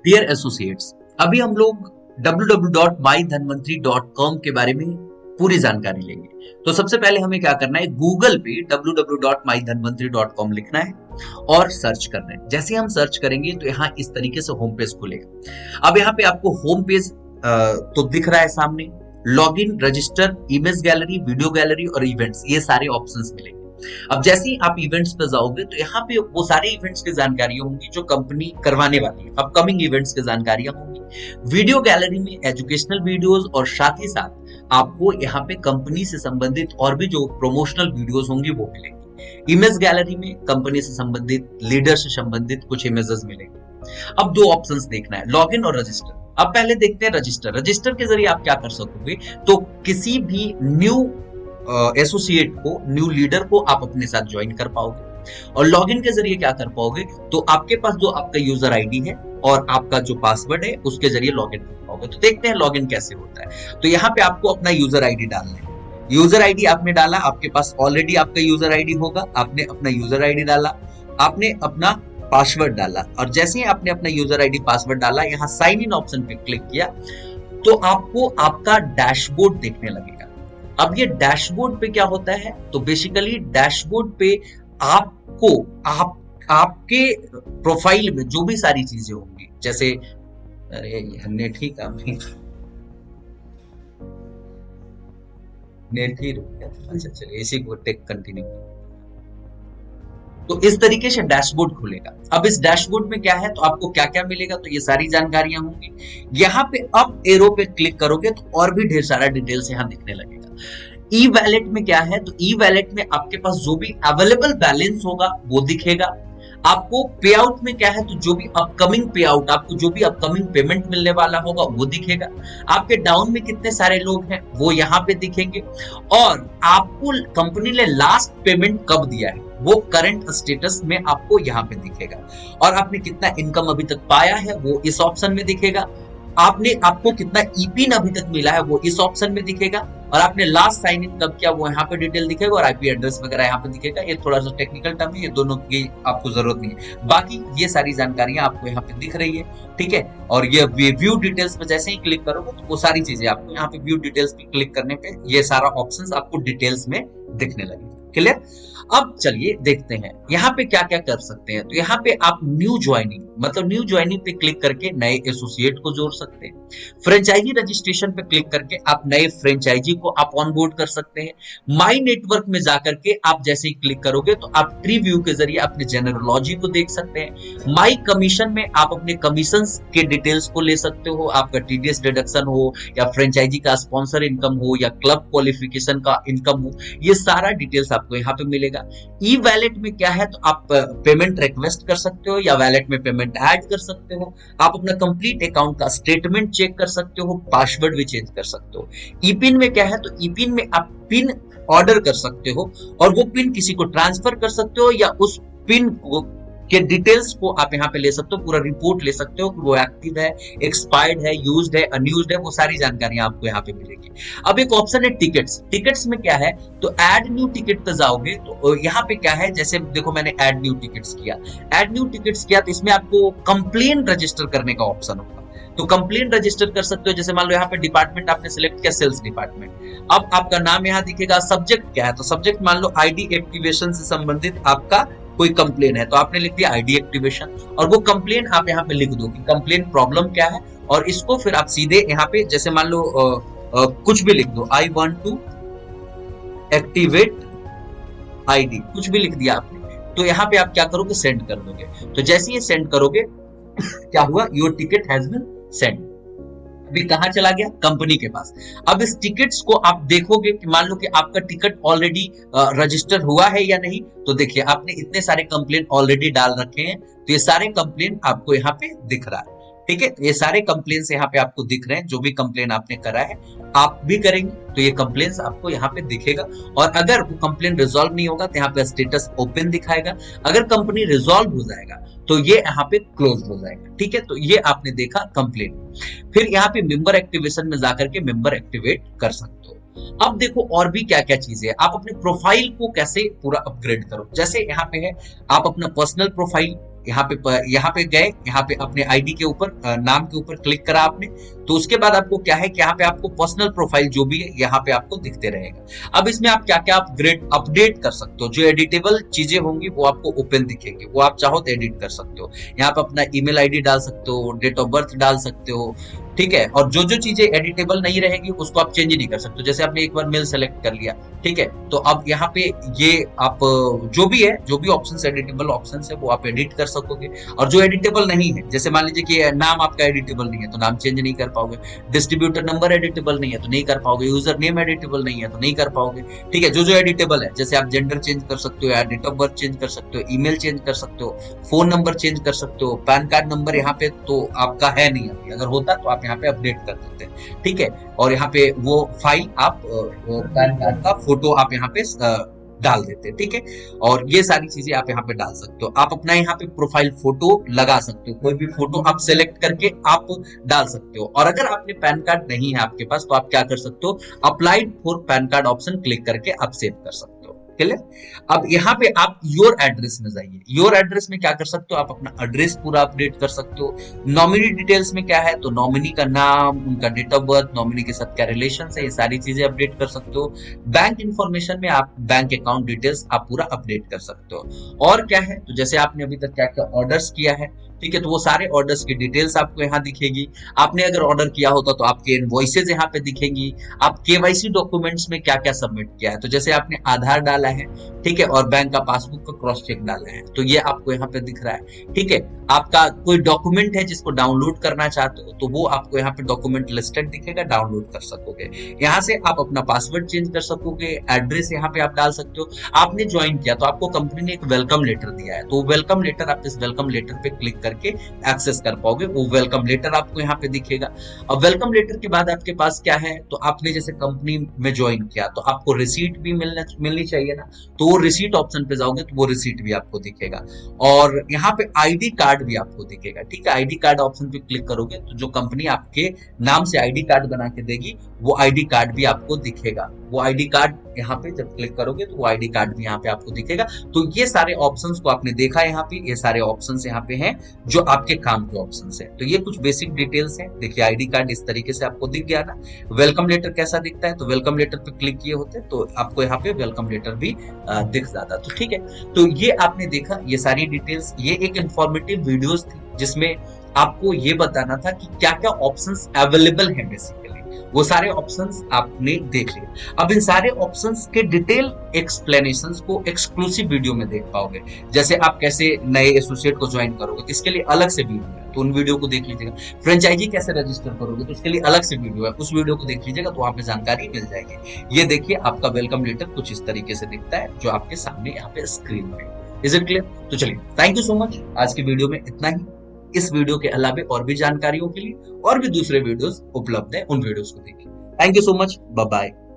Dear associates, अभी हम लोग www.mydhanvantri.com के बारे में पूरी जानकारी लेंगे। तो सबसे पहले हमें क्या करना है, गूगल पे www.mydhanvantri.com लिखना है और सर्च करना है। जैसे हम सर्च करेंगे तो यहाँ इस तरीके से होम पेज खुलेगा। अब यहाँ पे आपको होम पेज तो दिख रहा है सामने, login, register, image gallery, video gallery और इवेंट्स, ये सारे ऑप्शंस मिलेंगे। अब जैसे ही आप इवेंट्स पे जाओगे तो यहाँ पे वो सारे इवेंट्स की जानकारियां होंगी जो कंपनी करवाने वाली है, अपकमिंग इवेंट्स की जानकारियां होंगी। वीडियो गैलरी में एजुकेशनल वीडियोस और साथ ही साथ आपको यहाँ पे कंपनी से संबंधित और भी जो प्रमोशनल वीडियोस होंगी वो मिलेंगी। इमेज गैलरी में कंपनी से संबंधित, लीडर से संबंधित कुछ इमेजेस मिलेंगे। अब दो ऑप्शंस देखना है, लॉगिन और रजिस्टर। अब पहले देखते हैं रजिस्टर। रजिस्टर के जरिए आप क्या कर सकोगे, तो किसी भी न्यू एसोसिएट को, न्यू लीडर को आप अपने साथ ज्वाइन कर पाओगे। और लॉगिन के जरिए क्या कर पाओगे, तो आपके पास जो आपका यूजर आईडी है और आपका जो पासवर्ड है उसके जरिए लॉगिन कर पाओगे। तो देखते हैं लॉगिन कैसे होता है। तो यहाँ पे आपको अपना यूजर आईडी डालना है। यूजर आईडी आपने डाला, आपके पास ऑलरेडी आपका यूजर आईडी होगा, आपने अपना यूजर आईडी डाला, आपने अपना पासवर्ड डाला और जैसे ही आपने अपना यूजर आईडी पासवर्ड डाला, यहाँ साइन इन ऑप्शन पे क्लिक किया तो आपको आपका डैशबोर्ड देखने लगेगा। अब ये डैशबोर्ड पे क्या होता है, तो बेसिकली डैशबोर्ड पे आपको आपके प्रोफाइल में जो भी सारी चीजें होंगी, जैसे अरे नेट ही काम नहीं, नेट ही रुक गया। अच्छा चलिए इसी को टेक कंटिन्यू। तो इस तरीके से डैशबोर्ड खुलेगा। अब इस डैशबोर्ड में क्या है, तो आपको क्या क्या मिलेगा, तो ये सारी जानकारियां होंगी। यहाँ पे अप एरो पे क्लिक करोगे तो और भी ढेर सारा डिटेल्स यहाँ दिखने लगेगा। ई वैलेट में क्या है, तो ई वैलेट में आपके पास जो भी अवेलेबल बैलेंस होगा वो दिखेगा। आपको पे आउट में क्या है, तो जो भी अपकमिंग पे आउट, आपको जो भी अपकमिंग पेमेंट मिलने वाला होगा वो दिखेगा। आपके डाउन में कितने सारे लोग हैं वो यहाँ पे दिखेंगे और आपको कंपनी ने लास्ट पेमेंट कब दिया है वो करंट स्टेटस में आपको यहाँ पे दिखेगा। और आपने कितना इनकम अभी तक पाया है वो इस ऑप्शन में दिखेगा। आपको कितना ईपिन अभी तक मिला है वो इस ऑप्शन में दिखेगा। और आपने लास्ट साइन इन कब किया वो यहाँ पे डिटेल दिखेगा और आईपी एड्रेस वगैरह यहाँ पे दिखेगा। ये थोड़ा सा टेक्निकल टर्म है, ये दोनों की आपको जरूरत नहीं है। बाकी ये सारी जानकारियां आपको यहाँ पे दिख रही है, ठीक है। और ये व्यू डिटेल्स पे जैसे ही क्लिक करोगे तो वो सारी चीजें आपको यहाँ पे व्यू डिटेल्स पे क्लिक करने पे ये सारा ऑप्शंस आपको डिटेल्स में दिखने लगेगा। क्लियर। अब चलिए देखते हैं यहाँ पे क्या क्या कर सकते हैं। तो यहाँ पे आप न्यू ज्वाइनिंग, मतलब न्यू ज्वाइनिंग पे क्लिक करके नए एसोसिएट को जोड़ सकते हैं। फ्रेंचाइजी रजिस्ट्रेशन पे क्लिक करके आप नए फ्रेंचाइजी को आप ऑन बोर्ड कर सकते हैं। माई नेटवर्क में जाकर के आप जैसे ही क्लिक करोगे तो आप ट्री व्यू के जरिए अपने जेनरोलॉजी को देख सकते हैं। माई कमीशन में आप अपने कमीशन के डिटेल्स को ले सकते हो, आपका टीडीएस डिडक्शन हो या फ्रेंचाइजी का स्पॉन्सर इनकम हो या क्लब क्वालिफिकेशन का इनकम हो, ये सारा डिटेल्स आपको यहाँ पे मिलेगा। ई वैलेट में क्या है, तो आप पेमेंट रिक्वेस्ट कर सकते हो या वैलेट में पेमेंट ऐड कर सकते हो। आप अपना कंप्लीट अकाउंट का स्टेटमेंट चेक कर सकते हो, पासवर्ड भी चेंज कर सकते हो। ईपिन में क्या है, तो ईपिन में आप पिन ऑर्डर कर सकते हो और वो पिन किसी को ट्रांसफर कर सकते हो या उस पिन को के डिटेल्स को आप यहाँ पे ले सकते हो, पूरा रिपोर्ट ले सकते हो कि वो एक्टिव है, एक्सपायर्ड है, यूज्ड है, अनयूज्ड है, वो सारी जानकारियां आपको यहाँ पे मिलेगी। अब एक ऑप्शन है टिकट्स। टिकट्स में क्या है, तो ऐड न्यू टिकट पे जाओगे तो यहाँ पे क्या है, जैसे देखो मैंने ऐड न्यू टिकट्स किया, ऐड न्यू टिकट्स किया तो इसमें आपको कंप्लेन रजिस्टर करने का ऑप्शन होगा। तो कंप्लेन रजिस्टर कर सकते हो। जैसे मान लो यहाँ पे डिपार्टमेंट आपने सिलेक्ट किया सेल्स डिपार्टमेंट, अब आपका नाम यहाँ दिखेगा। सब्जेक्ट क्या है, तो सब्जेक्ट मान लो आईडी एक्टिवेशन से संबंधित आपका कोई कंप्लेन है तो आपने लिख दिया आईडी एक्टिवेशन और वो कंप्लेन आप यहाँ पे लिख दो कि कंप्लेन प्रॉब्लम क्या है और इसको फिर आप सीधे यहाँ पे जैसे मान लो कुछ भी लिख दो, I want to activate ID, कुछ भी लिख दिया आपने। तो यहाँ पे आप क्या करोगे, सेंड कर दोगे। तो जैसे ही सेंड करोगे क्या हुआ, your ticket has been send. अभी कहां चला गया, कंपनी के पास। अब इस टिकट्स को आप देखोगे कि मान लो कि आपका टिकट ऑलरेडी रजिस्टर हुआ है या नहीं। तो देखिए आपने इतने सारे कंप्लेन ऑलरेडी डाल रखे हैं तो ये सारे कंप्लेन आपको यहाँ पे दिख रहा है, ठीक है। ये सारे कंप्लेन यहाँ पे आपको दिख रहे हैं, जो भी कंप्लेन आपने करा है आप भी करेंगे तो ये कंप्लेन आपको यहाँ पे दिखेगा। और अगर वो कंप्लेन रिजॉल्व नहीं होगा तो यहाँ पे स्टेटस ओपन दिखाएगा। अगर कंपनी रिजॉल्व हो जाएगा तो ये यहाँ पे क्लोज हो जाएगा, ठीक है। तो ये आपने देखा कंप्लेन। फिर यहाँ पे मेंबर एक्टिवेशन में जाकर के मेंबर एक्टिवेट कर सकते हो। अब देखो और भी क्या क्या चीजें, आप अपने प्रोफाइल को कैसे पूरा अपग्रेड करो। जैसे यहाँ पे है, आप अपना पर्सनल प्रोफाइल यहाँ पे गए, यहाँ पे अपने आईडी के ऊपर नाम के ऊपर क्लिक करा आपने, तो उसके बाद आपको क्या है कि यहाँ पे आपको पर्सनल प्रोफाइल जो भी है यहाँ पे आपको दिखते रहेगा। अब इसमें आप क्या क्या अपडेट कर सकते हो, जो एडिटेबल चीजें होंगी वो आपको ओपन दिखेंगी, वो आप चाहो तो एडिट कर सकते हो। यहाँ पे अपना ईमेल आईडी डाल सकते हो, डेट ऑफ बर्थ डाल सकते हो, ठीक है। और जो जो चीजें एडिटेबल नहीं रहेगी उसको आप चेंज नहीं कर सकते। जैसे आपने एक बार मेल सेलेक्ट कर लिया, ठीक है, तो अब यहाँ पे ये आप जो भी है, जो भी ऑप्शंस एडिटेबल ऑप्शंस है वो आप एडिट कर सकोगे। और जो एडिटेबल नहीं है, जैसे मान लीजिए कि नाम आपका एडिटेबल नहीं है तो नाम चेंज नहीं कर पाओगे, डिस्ट्रीब्यूटर नंबर एडिटेबल नहीं है तो नहीं कर पाओगे, यूजर नेम एडिटेबल नहीं है तो नहीं कर पाओगे, ठीक है। जो जो एडिटेबल है, जैसे आप जेंडर चेंज कर सकते हो, या डेट ऑफ बर्थ चेंज कर सकते हो, ईमेल चेंज कर सकते हो, फोन नंबर चेंज कर सकते हो, पैन कार्ड नंबर यहाँ पे तो आपका है नहीं अभी, अगर होता तो आप यहाँ पे अपडेट कर देते हैं, ठीक है। और यहाँ पे वो फाइल आप पैन कार्ड का फोटो आप यहाँ पे डाल देते हैं, ठीक है। और ये सारी चीजें आप यहाँ पे डाल सकते हो। आप अपना यहाँ पे प्रोफाइल फोटो लगा सकते हो, कोई भी फोटो आप सेलेक्ट करके आप डाल सकते हो। और अगर आपने पैन कार्ड नहीं है आपके पास तो आप क्या कर सकते हो, applied for pan card option click करके आप सेव कर सकते हो। क्लियर। अब यहाँ पे आप योर एड्रेस में जाइए। योर एड्रेस में क्या कर सकते हो, आप अपना एड्रेस पूरा अपडेट कर सकते हो। नॉमिनी डिटेल्स में क्या है, तो नॉमिनी का नाम, उनका डेट ऑफ बर्थ, नॉमिनी के साथ क्या रिलेशन है, ये सारी चीजें अपडेट कर सकते हो। बैंक इंफॉर्मेशन में आप बैंक अकाउंट डिटेल्स आप पूरा अपडेट कर सकते हो। और क्या है, तो जैसे आपने अभी तक क्या क्या ऑर्डर्स किया है, ठीक है, तो वो सारे ऑर्डर्स की डिटेल्स आपको यहाँ दिखेगी। आपने अगर ऑर्डर किया होता तो आपके इनवॉइसेज यहाँ पे दिखेंगी। आप केवाईसी डॉक्यूमेंट्स में क्या क्या सबमिट किया है, तो जैसे आपने आधार डाला है, ठीक है, और बैंक का पासबुक का क्रॉस चेक डाला है, तो ये आपको यहाँ पे दिख रहा है, ठीक है। आपका कोई डॉक्यूमेंट है जिसको डाउनलोड करना चाहते हो तो वो आपको यहाँ पे डॉक्यूमेंट लिस्टेड दिखेगा, डाउनलोड कर सकोगे। यहाँ से आप अपना पासवर्ड चेंज कर सकोगे, एड्रेस यहाँ पे आप डाल सकते हो। आपने ज्वाइन किया तो आपको कंपनी ने एक वेलकम लेटर दिया है, तो वेलकम लेटर, आप इस वेलकम लेटर पे क्लिक करके एक्सेस कर पाओगे, वो वेलकम लेटर आपको यहाँ पे दिखेगा। अब वेलकम लेटर के बाद आपके पास क्या है, तो आपने जैसे कंपनी में ज्वाइन किया तो आपको रिसीट भी मिलनी चाहिए ना, तो वो रिसीट ऑप्शन पे जाओगे तो वो रिसीट भी आपको दिखेगा। और यहाँ पे आईडी कार्ड भी आपको दिखेगा, ठीक है। आईडी कार्ड ऑप्शन पे क्लिक करोगे तो जो कंपनी आपके नाम से आईडी कार्ड बना के देगी वो आईडी कार्ड भी आपको दिखेगा। वो आईडी कार्ड यहाँ पे जब क्लिक करोगे तो वो आईडी कार्ड भी यहाँ पे आपको दिखेगा। तो ये सारे ऑप्शंस को आपने देखा यहाँ पे, ये सारे ऑप्शंस यहाँ पे हैं जो आपके काम के ऑप्शंस हैं। तो ये कुछ बेसिक डिटेल्स हैं। देखिए आईडी कार्ड इस तरीके से आपको दिख गया ना। वेलकम लेटर कैसा दिखता है, तो वेलकम लेटर पे क्लिक किए होते तो आपको यहाँ पे वेलकम लेटर भी दिख जाता। तो ठीक है, तो ये आपने देखा ये सारी डिटेल्स। ये एक इंफॉर्मेटिव वीडियोस थी जिसमें आपको ये बताना था कि क्या क्या ऑप्शंस अवेलेबल हैं। बेसिकली वो सारे ऑप्शंस आपने देख लिए। अब इन सारे ऑप्शंस के डिटेल एक्सप्लेनेशंस को एक्सक्लूसिव वीडियो में देख पाओगे। जैसे आप कैसे नए एसोसिएट को ज्वाइन करोगे, इसके लिए अलग से वीडियो है, तो उन वीडियो को देख लीजिएगा। फ्रेंचाइजी कैसे रजिस्टर करोगे, तो उसके लिए अलग से वीडियो है, उस वीडियो को देख लीजिएगा, तो वहां पे जानकारी मिल जाएगी। ये देखिए आपका वेलकम लेटर कुछ इस तरीके से दिखता है जो आपके सामने यहाँ पे स्क्रीन पे। Is it clear? तो चलिए, थैंक यू सो मच। आज की वीडियो में इतना ही। इस वीडियो के अलावा और भी जानकारियों के लिए और भी दूसरे वीडियोस उपलब्ध है, उन वीडियोस को देखिए। Thank you so much, bye bye.